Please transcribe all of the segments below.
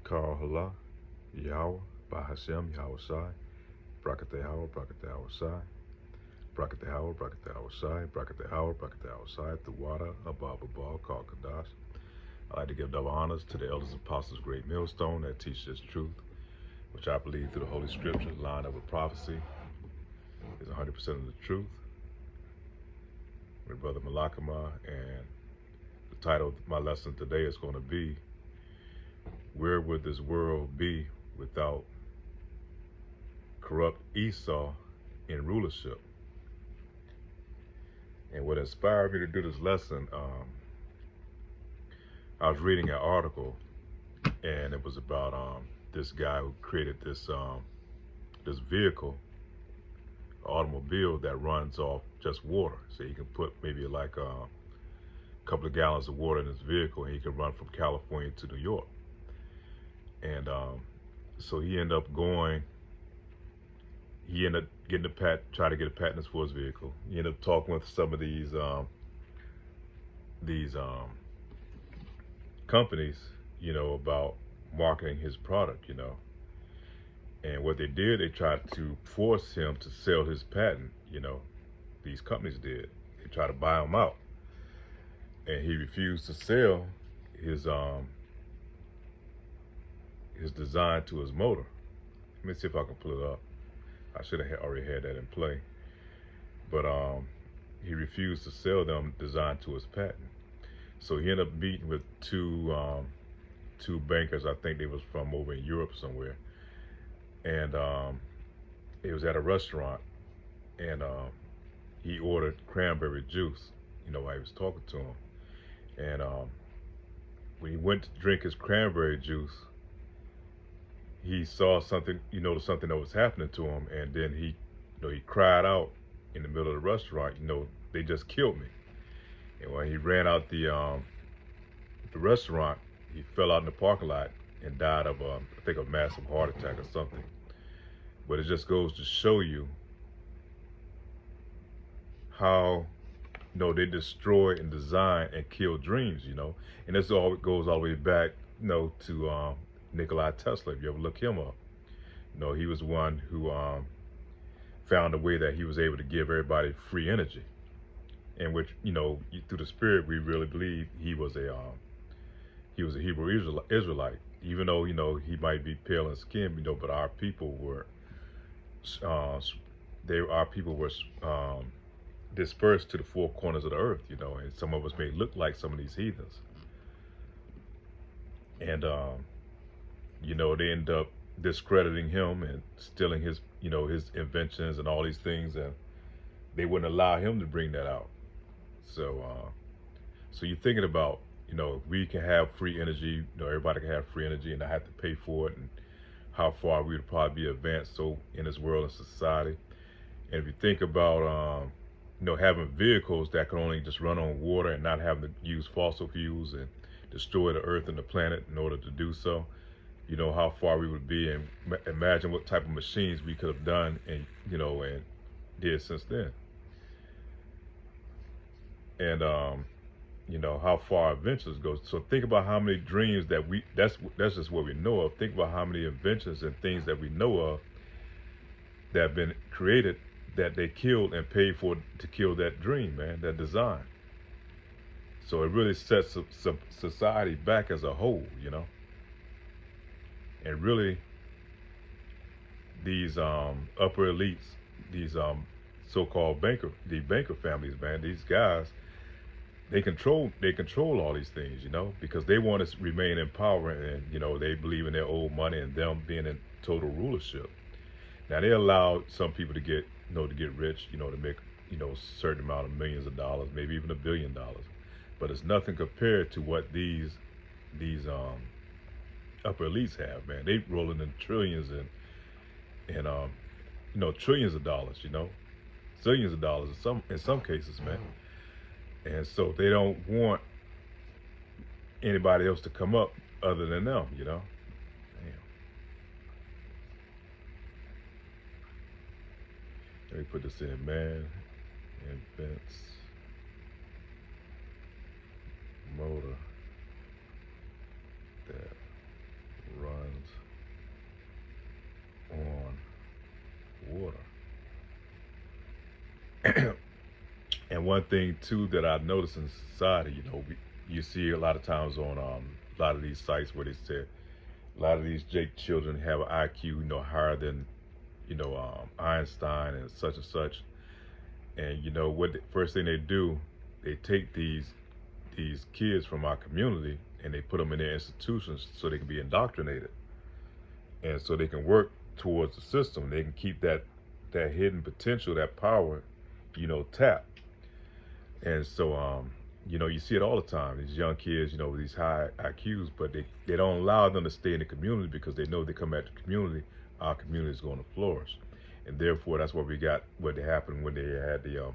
Call Allah, Yahweh, Bahashem, Yahweh Shai, Brakate Howard, Brakate Howard Shai, Brakate Howard, Brakate Howard Shai, Brakate Howard, Brakate Howard Shai, Thawada, Abba Abba, called Kadash. I'd like to give double honors to the elders apostles, great millstone that teach this truth, which I believe through the Holy Scripture, lined up with prophecy, is 100% of the truth. My brother Malakama, and the title of my lesson today is going to be, where would this world be without corrupt Esau in rulership? And what inspired me to do this lesson, I was reading an article, and it was about this guy who created this this vehicle, automobile that runs off just water. So you can put maybe like a couple of gallons of water in this vehicle, and he can run from California to New York. And so he ended up getting trying to get a patent for his vehicle. He ended up talking with some of these companies, about marketing his product, And what they did, they tried to force him to sell his patent, These companies did. They tried to buy him out. And he refused to sell his design to his motor. Let me see if I can pull it up. I should have already had that in play. But he refused to sell them design to his patent. So he ended up meeting with two bankers. I think they was from over in Europe somewhere. And he was at a restaurant, and he ordered cranberry juice, while he was talking to him. And when he went to drink his cranberry juice, he saw something, something that was happening to him, and then he cried out in the middle of the restaurant, they just killed me. And when he ran out the restaurant, he fell out in the parking lot and died of, I think, a massive heart attack or something. But it just goes to show you how, they destroy and design and kill dreams, And this all goes all the way back, to Nikola Tesla. If you ever look him up, he was one who found a way that he was able to give everybody free energy, and which, through the spirit, we really believe he was a Hebrew Israelite. Even though he might be pale in skin, but our people were dispersed to the four corners of the earth, and some of us may look like some of these heathens. And they end up discrediting him and stealing his his inventions and all these things, and they wouldn't allow him to bring that out. So so you're thinking about, we can have free energy, everybody can have free energy and not have to pay for it, and how far we would probably be advanced in this world and society. And if you think about having vehicles that can only just run on water and not having to use fossil fuels and destroy the earth and the planet in order to do so, how far we would be, and imagine what type of machines we could have done and and did since then. And how far inventions go. So think about how many dreams that that's just what we know of. Think about how many inventions and things that we know of that have been created that they killed and paid for to kill that dream, man, that design. So it really sets some society back as a whole, And really, these upper elites, these so-called banker families, man, these guys, they control all these things, because they want to remain in power, and they believe in their old money and them being in total rulership. Now they allow some people to get rich, to make a certain amount of millions of dollars, maybe even $1 billion, but it's nothing compared to what these upper elites have, man. They rolling in trillions and trillions of dollars, zillions of dollars in some cases, man. And so they don't want anybody else to come up other than them, Damn. Let me put this in, man. Invents motor that runs And one thing too that I noticed in society, you see a lot of times on a lot of these sites where they say a lot of these Jake children have an IQ, higher than, Einstein and such. And what the first thing they do, they take these kids from our community and they put them in their institutions so they can be indoctrinated, and so they can work towards the system. They can keep that hidden potential, that power, tapped. And so, you see it all the time. These young kids, with these high IQs, but they don't allow them to stay in the community because they know they come at the community, our community is going to flourish. And therefore, that's what we got, what happened when they had the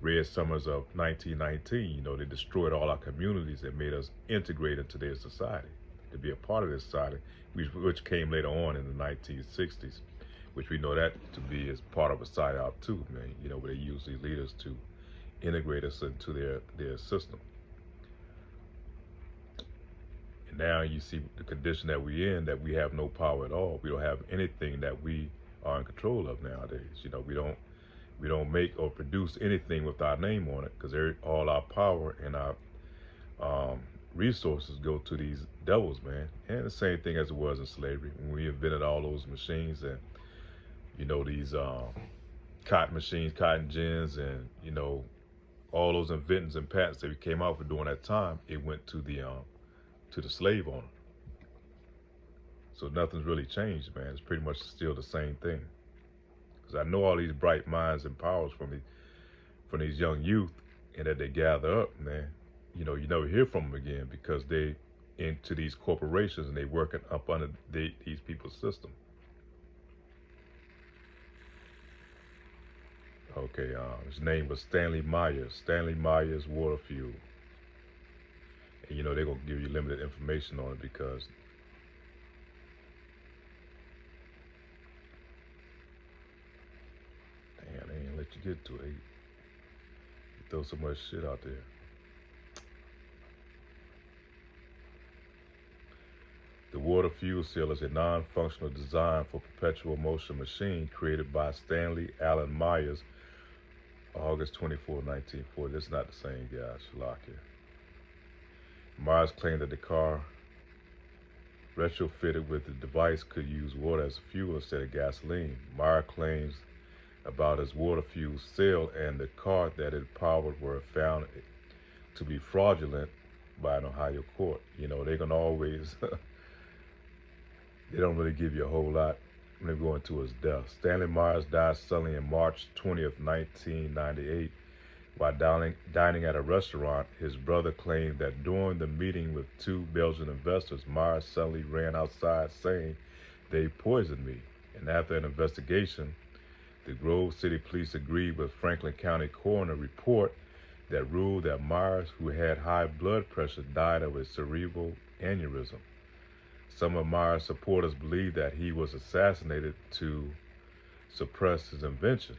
Red Summers of 1919. They destroyed all our communities and made us integrate into their society, to be a part of their society, which came later on in the 1960s, which we know that to be as part of a psyop too, man. Where they use these leaders to integrate us into their system. And now you see the condition that we're in, that we have no power at all. We don't have anything that we are in control of nowadays. We don't make or produce anything with our name on it, because all our power and our resources go to these devils, man. And the same thing as it was in slavery, when we invented all those machines and these cotton machines, cotton gins, and all those inventions and patents that we came out with during that time. It went to the slave owner. So nothing's really changed, man. It's pretty much still the same thing. Because I know all these bright minds and powers from these young youth, and that they gather up, man. You never hear from them again because they into these corporations and they working up under these people's system. Okay, his name was Stanley Myers. Stanley Myers Water Fuel. And they're gonna give you limited information on it because damn, they ain't let you get to it. They throw so much shit out there. The water fuel cell is a non-functional design for perpetual motion machine created by Stanley Allen Myers, August 24, 1940. This is not the same guy, Shalakia. Myers claimed that the car retrofitted with the device could use water as fuel instead of gasoline. Myers claims about his water fuel cell and the car that it powered were found to be fraudulent by an Ohio court. They're gonna always they don't really give you a whole lot when they go into his death. Stanley Myers died suddenly on March 20th, 1998, while dining at a restaurant. His brother claimed that during the meeting with two Belgian investors, Myers suddenly ran outside saying, "They poisoned me." And after an investigation, the Grove City Police agreed with Franklin County Coroner report that ruled that Myers, who had high blood pressure, died of a cerebral aneurysm. Some of Myers' supporters believe that he was assassinated to suppress his invention.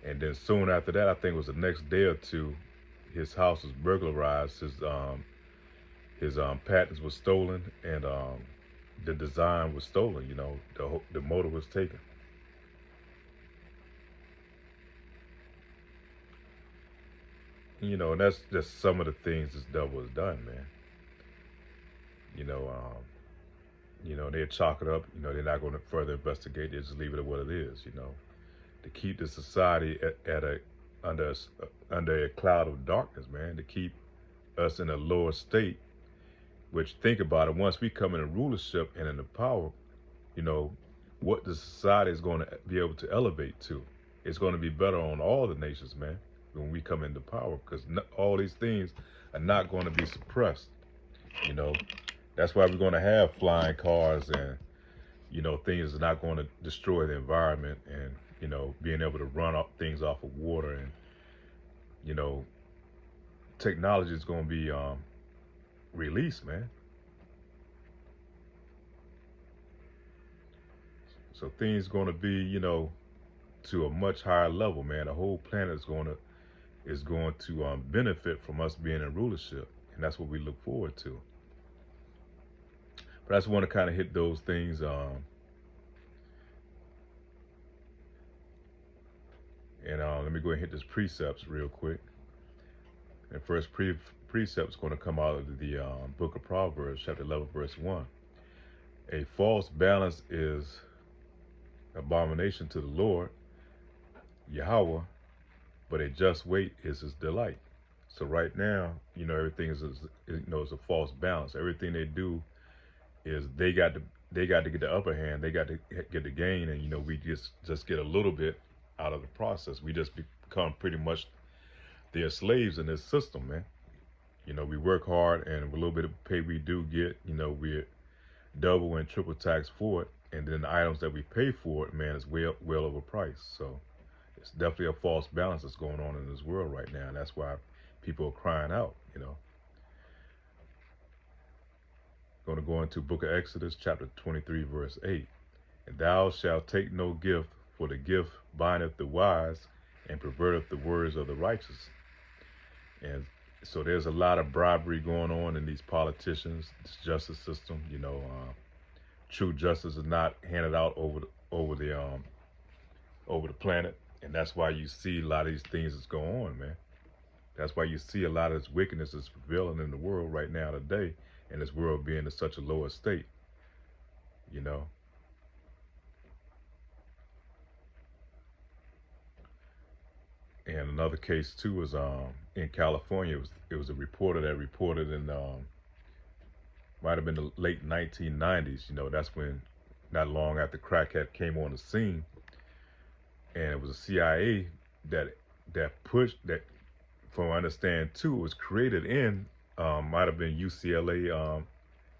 And then soon after that, I think it was the next day or two, his house was burglarized. His patents were stolen, and the design was stolen. The motor was taken. And that's just some of the things this devil has done, man. They chalk it up. They're not going to further investigate. They just leave it at what it is. To keep the society under a cloud of darkness, man. To keep us in a lower state. Which, think about it, once we come into rulership and into power, what the society is going to be able to elevate to. It's going to be better on all the nations, man, when we come into power, because all these things are not going to be suppressed. That's why we're going to have flying cars and, things are not going to destroy the environment, and, being able to run up things off of water, and, technology is going to be released, man. So things going to be, to a much higher level, man. The whole planet is going to benefit from us being in rulership, and that's what we look forward to. But I just want to kind of hit those things And let me go ahead and hit this precepts real quick. And first precept is going to come out of the book of Proverbs, chapter 11, verse 1. A false balance is abomination to the Lord, Yahweh, but a just weight is his delight. So right now, everything is a false balance. Everything they do is they got to get the upper hand. They got to get the gain, and we just get a little bit out of the process. We just become pretty much their slaves in this system, man. We work hard, and with a little bit of pay we do get, we're double and triple taxed for it, and then the items that we pay for it, man, is well overpriced. So it's definitely a false balance that's going on in this world right now, and that's why people are crying out. Going to go into book of Exodus, chapter 23, verse 8. And thou shalt take no gift, for the gift bindeth the wise and perverteth the words of the righteous. And so there's a lot of bribery going on in these politicians, this justice system. True justice is not handed out over the planet, and that's why you see a lot of these things that's going on, man. That's why you see a lot of this wickedness that's prevailing in the world right now today, and this world being in such a lower state. And another case too is in California. It was a reporter that reported in might have been the late 1990s. That's when, not long after crack had came on the scene, and it was a CIA that pushed that. From what I understand too, it was created in might have been UCLA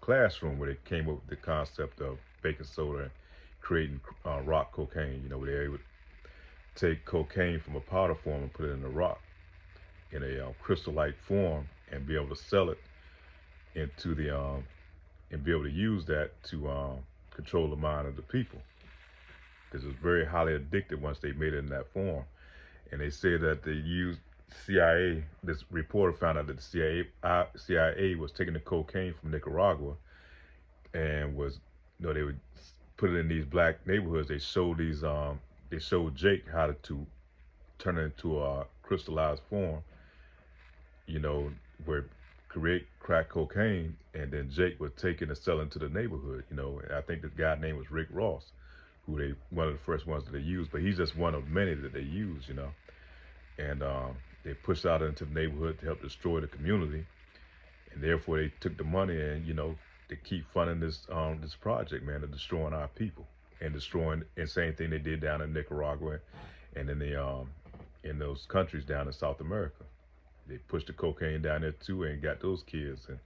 classroom, where they came up with the concept of baking soda and creating rock cocaine. Where they would take cocaine from a powder form and put it in a rock in a crystal-like form, and be able to sell it into the and be able to use that to control the mind of the people, because it's very highly addictive once they made it in that form. And they say that they used CIA. This reporter found out that the CIA was taking the cocaine from Nicaragua, and was they would put it in these black neighborhoods. They showed Jake how to turn it into a crystallized form, where create crack cocaine, and then Jake would take it and sell it to the neighborhood. And I think the guy's name was Rick Ross, who one of the first ones that they used, but he's just one of many that they use, and they pushed out into the neighborhood to help destroy the community, and therefore they took the money and they keep funding this project, man, of destroying our people and destroying. And same thing they did down in Nicaragua, and in in those countries down in South America. They pushed the cocaine down there too, and got those kids, and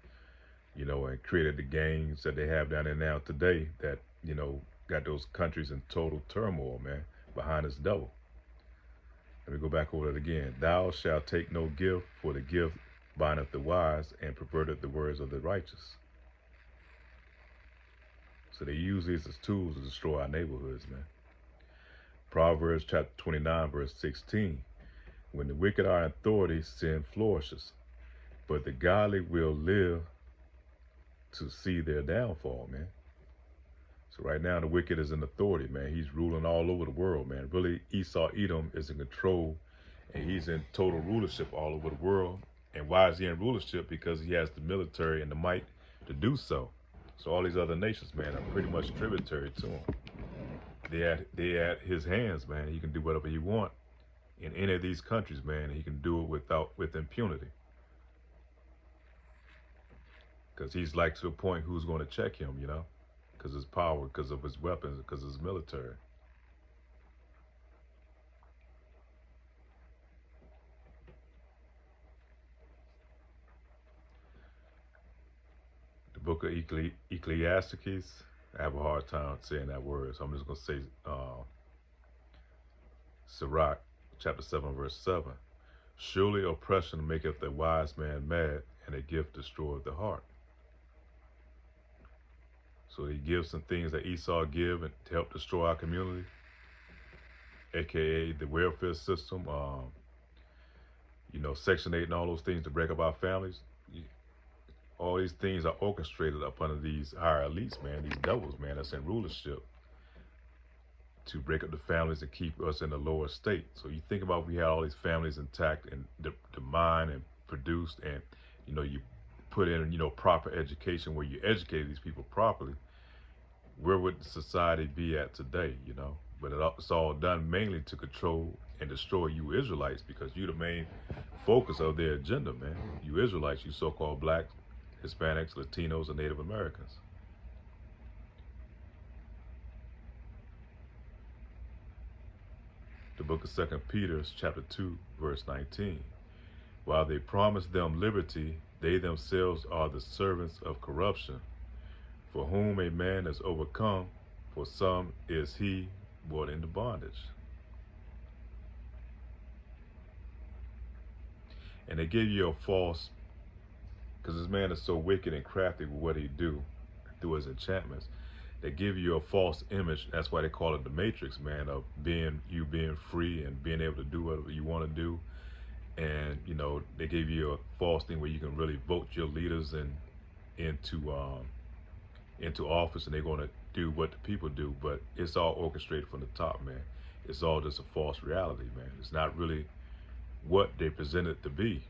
and created the gangs that they have down there now today, that got those countries in total turmoil, man, behind this devil. Let me go back over that again. Thou shalt take no gift, for the gift bindeth the wise and perverteth the words of the righteous. So they use these as tools to destroy our neighborhoods, man. Proverbs chapter 29, verse 16. When the wicked are in authority, sin flourishes, but the godly will live to see their downfall, man. So right now the wicked is in authority, man. He's ruling all over the world, man. Really, Esau Edom is in control, and he's in total rulership all over the world. And why is he in rulership? Because he has the military and the might to do so. So all these other nations, man, are pretty much tributary to him. They at his hands, man. He can do whatever he wants in any of these countries, man. And he can do it with impunity. Because he's like to the point, who's going to check him, because his power, because of his weapons, because of his military. The book of Ecclesiastes, I have a hard time saying that word, so I'm just going to say Sirach, chapter 7, verse 7. Surely oppression maketh a wise man mad, and a gift destroyeth the heart. So he gives some things that Esau give and to help destroy our community, aka the welfare system, Section 8 and all those things to break up our families. All these things are orchestrated up under these higher elites, man, these devils, man, that's in rulership. to break up the families and keep us in a lower state. So you think about, we had all these families intact and the mine and produced, and you put in proper education where you educated these people properly, where would society be at today? But it's all done mainly to control and destroy you Israelites, because you the main focus of their agenda, man. You Israelites, you so-called blacks, Hispanics, Latinos, and Native Americans. The book of 2 Peter, chapter 2, verse 19. While they promise them liberty, they themselves are the servants of corruption. For whom a man is overcome, for some is he brought into bondage. And they give you a false, because this man is so wicked and crafty with what he do through his enchantments. They give you a false image. That's why they call it the Matrix, man, of being free and being able to do whatever you want to do. And they give you a false thing where you can really vote your leaders into office, and they're going to do what the people do. But it's all orchestrated from the top, man. It's all just a false reality, man. It's not really what they present it to be.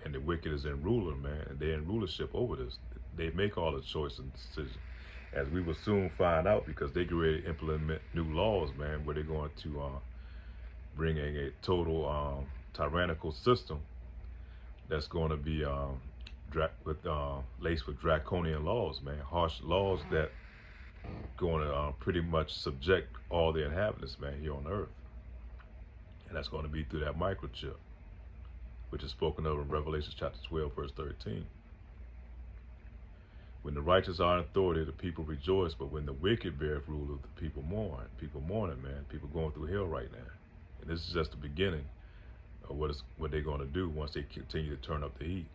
And the wicked is in ruler, man, and they're in rulership over this. They make all the choices and decisions, as we will soon find out, because they get ready to implement new laws, man, where they're going to bring a total tyrannical system that's going to be laced with draconian laws, man, harsh laws that going to pretty much subject all the inhabitants, man, here on earth. And that's going to be through that microchip, which is spoken of in Revelation chapter 12, verse 13. When the righteous are in authority, the people rejoice, but when the wicked beareth rule, the people mourn. People mourning, man. People going through hell right now. And this is just the beginning of what they're going to do once they continue to turn up the heat.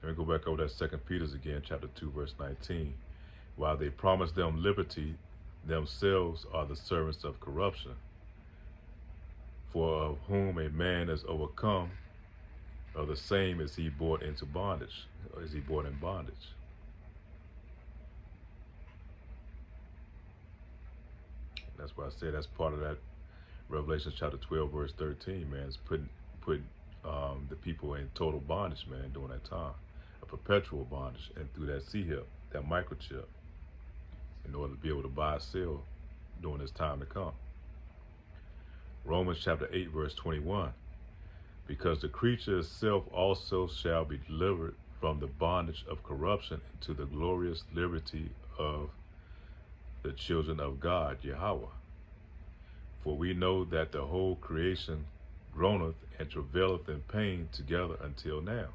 Let me go back over that 2 Peter again, chapter 2, verse 19. While they promise them liberty, themselves are the servants of corruption. For of whom a man is overcome, of the same is he brought into bondage, or is he brought in bondage. That's why I say that's part of that Revelation chapter 12, verse 13, man. It's putting the people in total bondage, man, during that time. A perpetual bondage, and through that C-hip, that microchip, in order to be able to buy or sell during this time to come. Romans chapter 8, verse 21. Because the creature itself also shall be delivered from the bondage of corruption into the glorious liberty of the children of God, Yahweh. For we know that the whole creation groaneth and travaileth in pain together until now.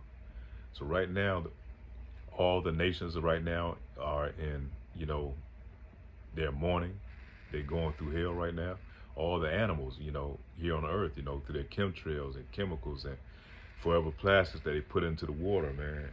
So right now, all the nations right now are in, they're mourning. They're going through hell right now. All the animals, here on earth, through their chemtrails and chemicals and forever plastics that they put into the water, man.